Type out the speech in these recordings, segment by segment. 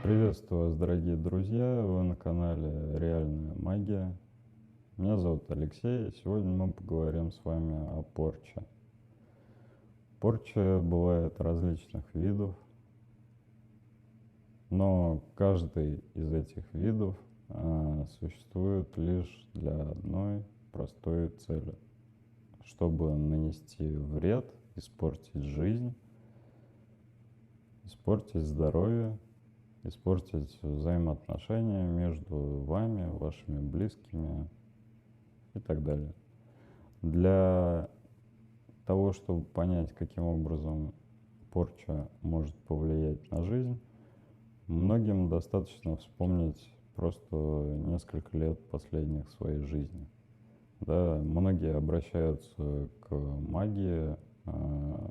Приветствую вас, дорогие друзья! Вы на канале Реальная магия. Меня зовут Алексей, и сегодня мы поговорим с вами о порче. Порча бывает различных видов, но каждый из этих видов существует лишь для одной простой цели, чтобы нанести вред, испортить жизнь, испортить здоровье, испортить взаимоотношения между вами, вашими близкими и так далее. Для того, чтобы понять, каким образом порча может повлиять на жизнь, многим достаточно вспомнить просто несколько лет последних своей жизни. Да, многие обращаются к магии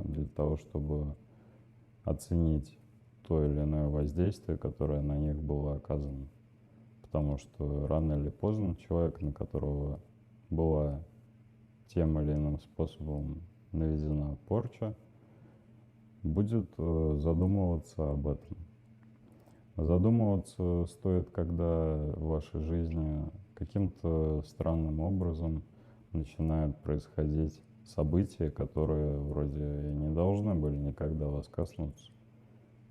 для того, чтобы оценить то или иное воздействие, которое на них было оказано. Потому что рано или поздно человек, на которого была тем или иным способом наведена порча, будет задумываться об этом. Задумываться стоит, когда в вашей жизни каким-то странным образом начинают происходить события, которые вроде и не должны были никогда вас коснуться.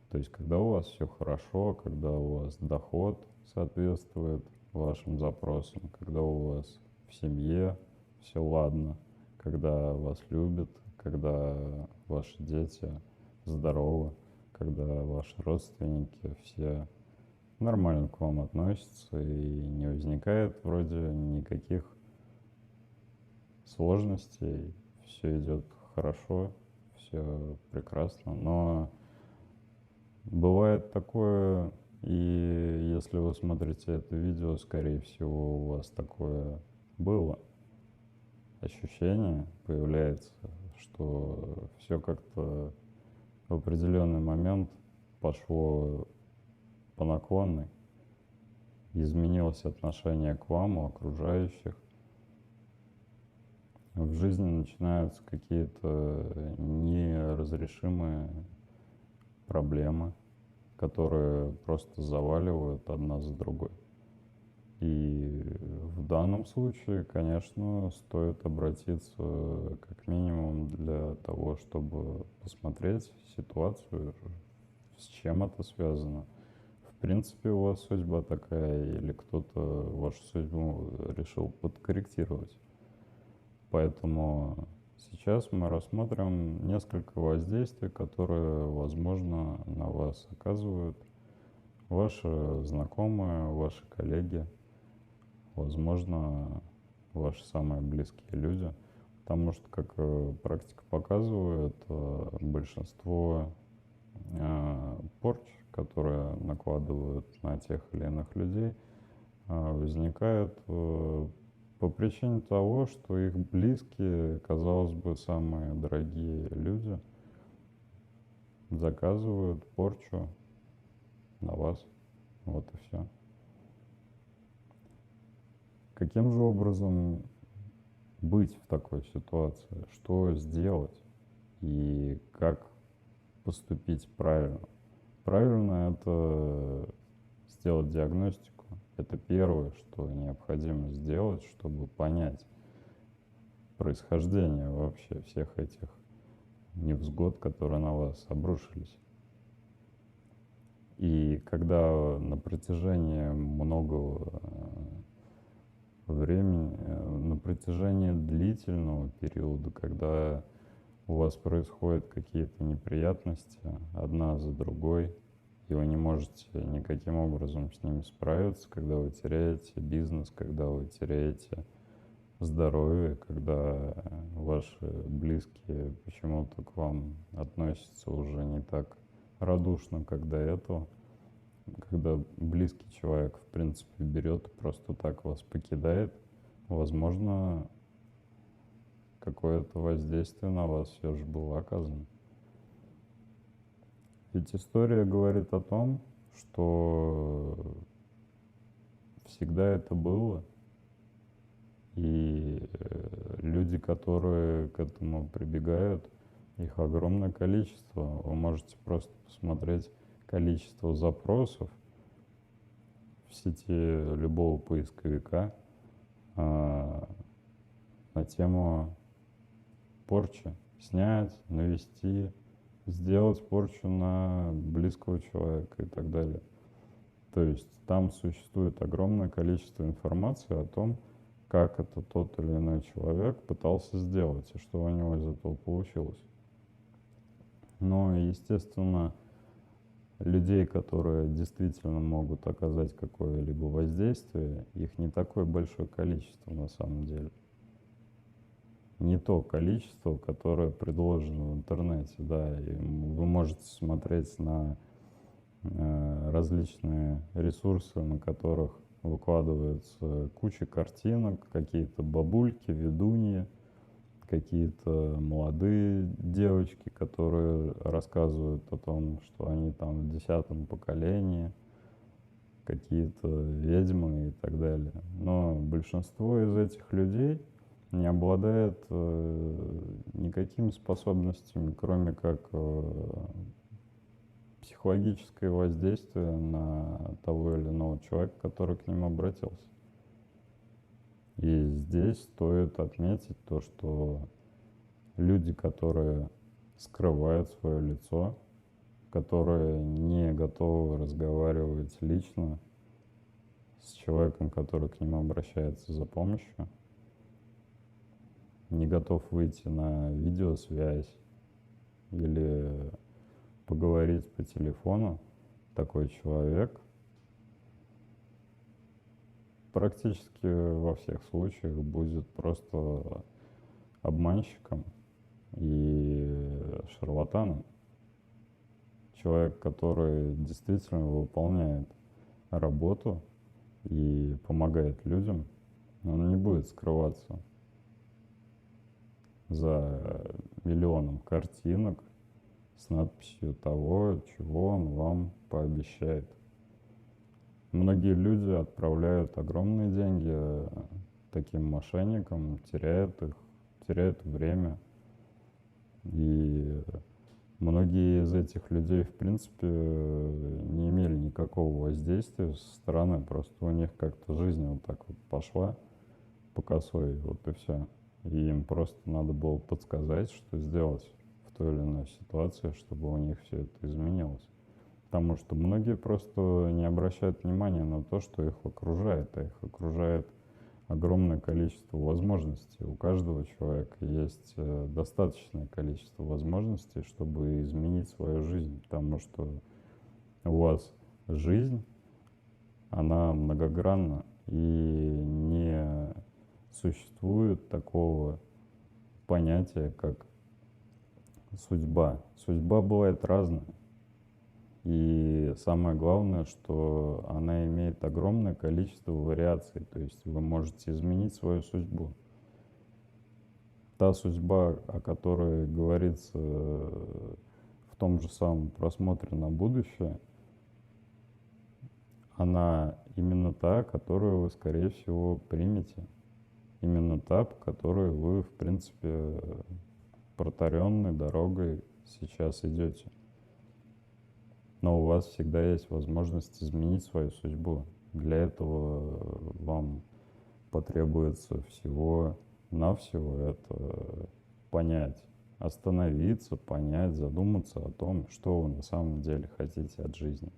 То есть, когда у вас все хорошо, когда у вас доход соответствует вашим запросам, когда у вас в семье все ладно, когда вас любят, когда ваши дети здоровы, когда ваши родственники все нормально к вам относятся и не возникает вроде никаких сложностей, все идет хорошо, все прекрасно, но бывает такое, и если вы смотрите это видео, скорее всего, у вас такое было. Ощущение появляется, что все как-то в определенный момент пошло по наклонной, изменилось отношение к вам, у окружающих. В жизни начинаются какие-то неразрешимые проблемы, которые просто заваливают одна за другой. И в данном случае, конечно, стоит обратиться как минимум для того, чтобы посмотреть ситуацию, с чем это связано. В принципе, у вас судьба такая, или кто-то вашу судьбу решил подкорректировать. Поэтому сейчас мы рассмотрим несколько воздействий, которые, возможно, на вас оказывают ваши знакомые, ваши коллеги, возможно, ваши самые близкие люди. Потому что, как практика показывает, большинство порч, которые накладывают на тех или иных людей, возникает по причине того, что их близкие, казалось бы, самые дорогие люди заказывают порчу на вас. Вот и все. Каким же образом быть в такой ситуации? Что сделать? И как поступить правильно? Правильно это сделать диагностику. Это первое, что необходимо сделать, чтобы понять происхождение вообще всех этих невзгод, которые на вас обрушились. И когда на протяжении многого времени, на протяжении длительного периода, когда у вас происходят какие-то неприятности одна за другой, и вы не можете никаким образом с ними справиться, когда вы теряете бизнес, когда вы теряете здоровье, когда ваши близкие почему-то к вам относятся уже не так радушно, как до этого, когда близкий человек, в принципе, берет и просто так вас покидает, возможно, какое-то воздействие на вас все же было оказано. Ведь история говорит о том, что всегда это было, и люди, которые к этому прибегают, их огромное количество. Вы можете просто посмотреть количество запросов в сети любого поисковика на тему порчи. Снять, навести, сделать порчу на близкого человека и так далее. То есть там существует огромное количество информации о том, как это тот или иной человек пытался сделать и что у него из этого получилось. Но, естественно, людей, которые действительно могут оказать какое-либо воздействие, их не такое большое количество на самом деле. Не то количество, которое предложено в интернете, да, и вы можете смотреть на различные ресурсы, на которых выкладывается куча картинок, какие-то бабульки, ведуньи, какие-то молодые девочки, которые рассказывают о том, что они там в 10-м поколении, какие-то ведьмы и так далее. Но большинство из этих людей не обладает никакими способностями, кроме как психологическое воздействие на того или иного человека, который к ним обратился. И здесь стоит отметить то, что люди, которые скрывают свое лицо, которые не готовы разговаривать лично с человеком, который к ним обращается за помощью, не готов выйти на видеосвязь или поговорить по телефону, такой человек практически во всех случаях будет просто обманщиком и шарлатаном. Человек, который действительно выполняет работу и помогает людям, он не будет скрываться за миллионом картинок с надписью того, чего он вам пообещает. Многие люди отправляют огромные деньги таким мошенникам, теряют их, теряют время. И многие из этих людей, в принципе, не имели никакого воздействия со стороны, просто у них как-то жизнь вот так вот пошла по косой, вот и все. И им просто надо было подсказать, что сделать в той или иной ситуации, чтобы у них все это изменилось. Потому что многие просто не обращают внимания на то, что их окружает, а их окружает огромное количество возможностей. У каждого человека есть достаточное количество возможностей, чтобы изменить свою жизнь, потому что у вас жизнь, она многогранна, и не существует такого понятия, как судьба. Судьба бывает разная. И самое главное, что она имеет огромное количество вариаций, то есть вы можете изменить свою судьбу. Та судьба, о которой говорится в том же самом просмотре на будущее, она именно та, которую вы, скорее всего, примете. Именно та, по которой вы, в принципе, протаренной дорогой сейчас идете. Но у вас всегда есть возможность изменить свою судьбу. Для этого вам потребуется всего-навсего это понять, остановиться, понять, задуматься о том, что вы на самом деле хотите от жизни.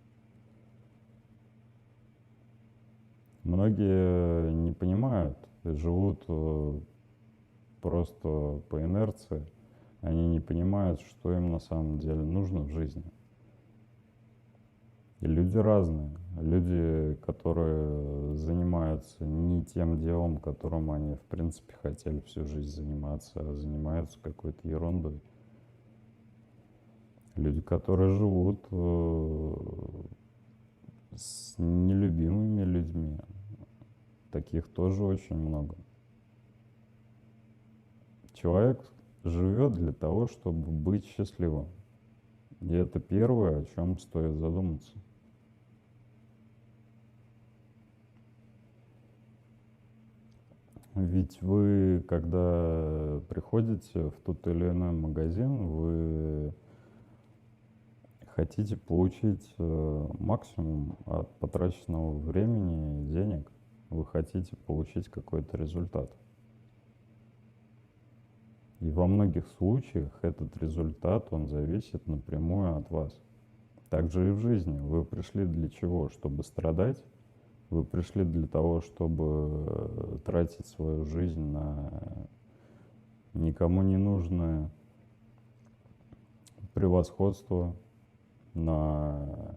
Многие не понимают, живут просто по инерции, они не понимают, что им на самом деле нужно в жизни. И люди разные. Люди, которые занимаются не тем делом, которым они, в принципе, хотели всю жизнь заниматься, а занимаются какой-то ерундой. Люди, которые живут с нелюбимыми людьми. Таких тоже очень много. Человек живет для того, чтобы быть счастливым. И это первое, о чем стоит задуматься. Ведь вы, когда приходите в тот или иной магазин, вы хотите получить максимум от потраченного времени и денег, вы хотите получить какой-то результат. И во многих случаях этот результат, он зависит напрямую от вас. Также и в жизни. Вы пришли для чего? Чтобы страдать? Вы пришли для того, чтобы тратить свою жизнь на никому не нужное превосходство, на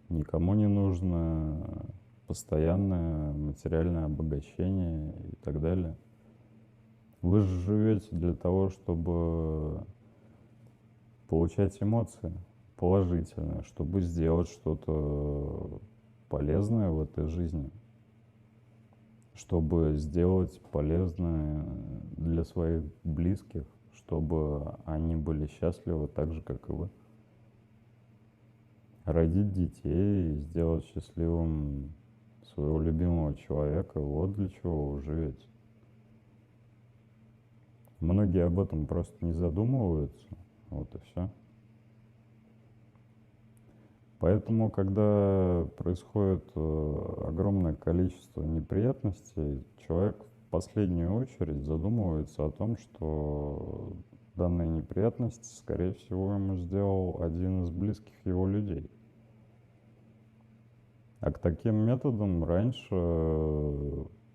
никому не нужное постоянное материальное обогащение и так далее. Вы же живете для того, чтобы получать эмоции положительные, чтобы сделать что-то полезное в этой жизни, чтобы сделать полезное для своих близких, чтобы они были счастливы так же, как и вы. Родить детей и сделать счастливым своего любимого человека, вот для чего вы живете. Многие об этом просто не задумываются, вот и все. Поэтому, когда происходит огромное количество неприятностей, человек в последнюю очередь задумывается о том, что данные неприятности, скорее всего, ему сделал один из близких его людей. А к таким методам раньше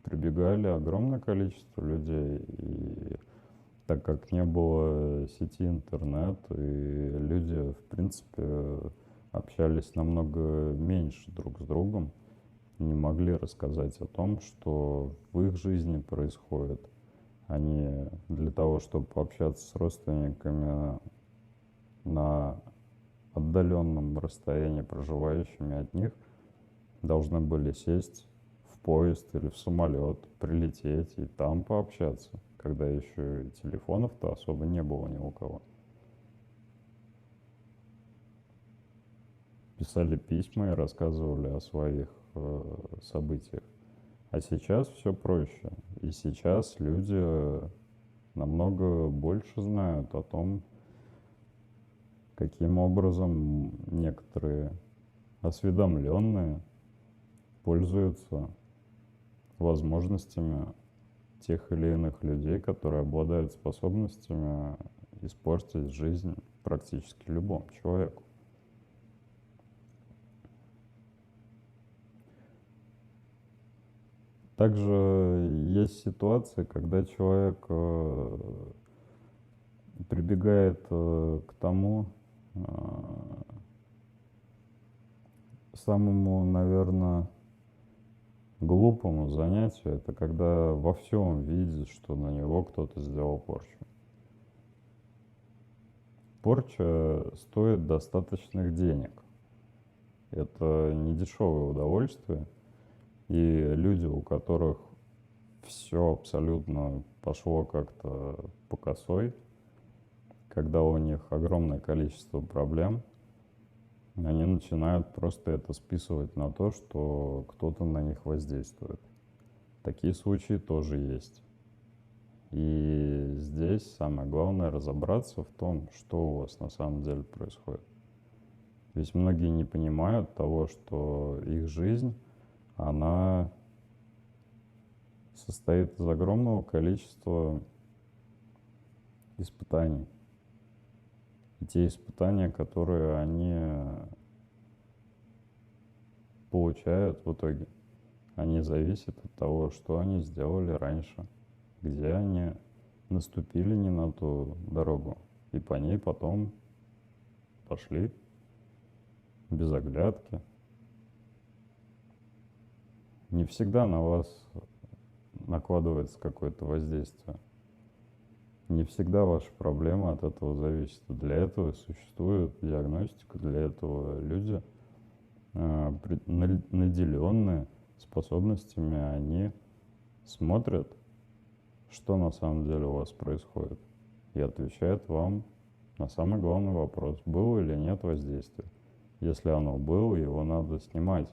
прибегали огромное количество людей, и так как не было сети интернет, и люди, в принципе, общались намного меньше друг с другом, не могли рассказать о том, что в их жизни происходит. Они для того, чтобы пообщаться с родственниками на отдаленном расстоянии, проживающими от них, должны были сесть в поезд или в самолет, прилететь и там пообщаться, когда еще и телефонов-то особо не было ни у кого. Писали письма и рассказывали о своих событиях. А сейчас все проще. И сейчас люди намного больше знают о том, каким образом некоторые осведомленные пользуются возможностями тех или иных людей, которые обладают способностями испортить жизнь практически любому человеку. Также есть ситуации, когда человек прибегает к тому самому, наверное, глупому занятию, это когда во всем видит, что на него кто-то сделал порчу. Порча стоит достаточных денег. Это не дешевое удовольствие. И люди, у которых все абсолютно пошло как-то по косой, когда у них огромное количество проблем, они начинают просто это списывать на то, что кто-то на них воздействует. Такие случаи тоже есть. И здесь самое главное разобраться в том, что у вас на самом деле происходит. Ведь многие не понимают того, что их жизнь, она состоит из огромного количества испытаний. И те испытания, которые они получают в итоге, они зависят от того, что они сделали раньше, где они наступили не на ту дорогу, и по ней потом пошли без оглядки. Не всегда на вас накладывается какое-то воздействие. Не всегда ваша проблема от этого зависит. Для этого существует диагностика, для этого люди, наделенные способностями, они смотрят, что на самом деле у вас происходит, и отвечают вам на самый главный вопрос, было или нет воздействия. Если оно было, его надо снимать.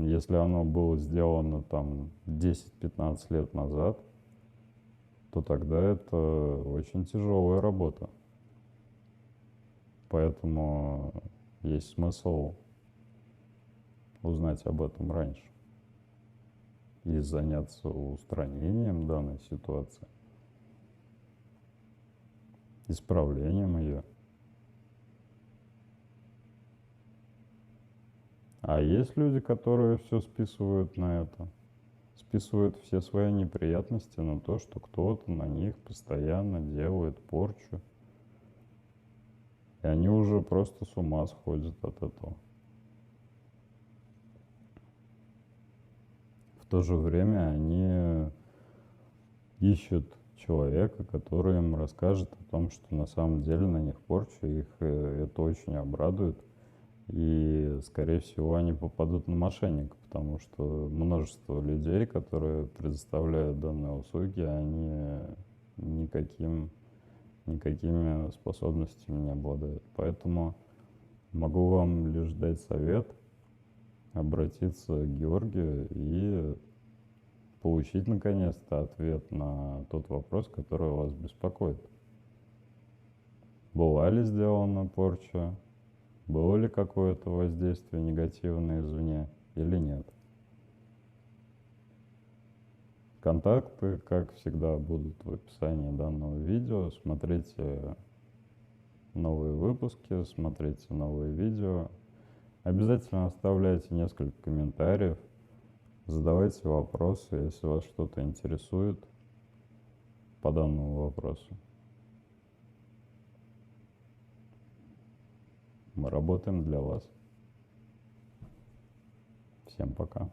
Если оно было сделано там 10-15 лет назад, то тогда это очень тяжелая работа. Поэтому есть смысл узнать об этом раньше и заняться устранением данной ситуации, исправлением ее. А есть люди, которые все списывают на это. Списывают все свои неприятности на то, что кто-то на них постоянно делает порчу. И они уже просто с ума сходят от этого. В то же время они ищут человека, который им расскажет о том, что на самом деле на них порча, их это очень обрадует. И, скорее всего, они попадут на мошенника, потому что множество людей, которые предоставляют данные услуги, они никакими способностями не обладают. Поэтому могу вам лишь дать совет обратиться к Георгию и получить наконец-то ответ на тот вопрос, который вас беспокоит. Была ли сделана порча? Было ли какое-то воздействие негативное извне или нет? Контакты, как всегда, будут в описании данного видео. Смотрите новые выпуски, смотрите новые видео. Обязательно оставляйте несколько комментариев, задавайте вопросы, если вас что-то интересует по данному вопросу. Мы работаем для вас. Всем пока.